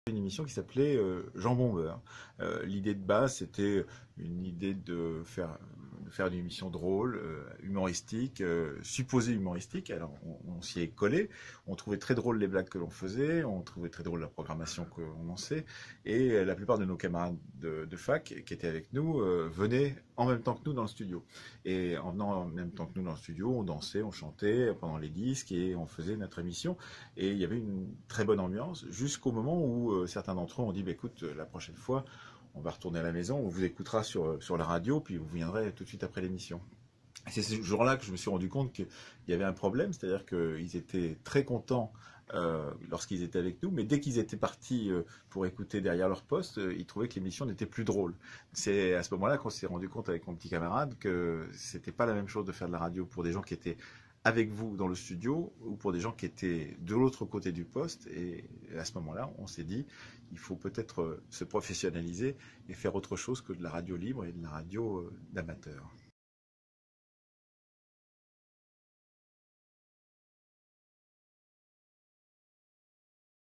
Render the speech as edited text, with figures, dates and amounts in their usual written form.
Une émission qui s'appelait Jean Bombeur. L'idée de base, c'était une idée de faire une émission drôle, humoristique, supposée humoristique. Alors on s'y est collé, on trouvait très drôle les blagues que l'on faisait, on trouvait très drôle la programmation qu'on lançait, et la plupart de nos camarades de fac qui étaient avec nous venaient en même temps que nous dans le studio. Et en venant en même temps que nous dans le studio, on dansait, on chantait pendant les disques et on faisait notre émission. Et il y avait une très bonne ambiance jusqu'au moment où certains d'entre eux ont dit bah, écoute, la prochaine fois, on va retourner à la maison, on vous écoutera sur la radio, puis vous viendrez tout de suite après l'émission. C'est ce jour-là que je me suis rendu compte qu'il y avait un problème, c'est-à-dire qu'ils étaient très contents lorsqu'ils étaient avec nous, mais dès qu'ils étaient partis pour écouter derrière leur poste, ils trouvaient que l'émission n'était plus drôle. C'est à ce moment-là qu'on s'est rendu compte avec mon petit camarade que c'était pas la même chose de faire de la radio pour des gens qui étaient avec vous dans le studio ou pour des gens qui étaient de l'autre côté du poste. Et à ce moment-là, on s'est dit, il faut peut-être se professionnaliser et faire autre chose que de la radio libre et de la radio d'amateur.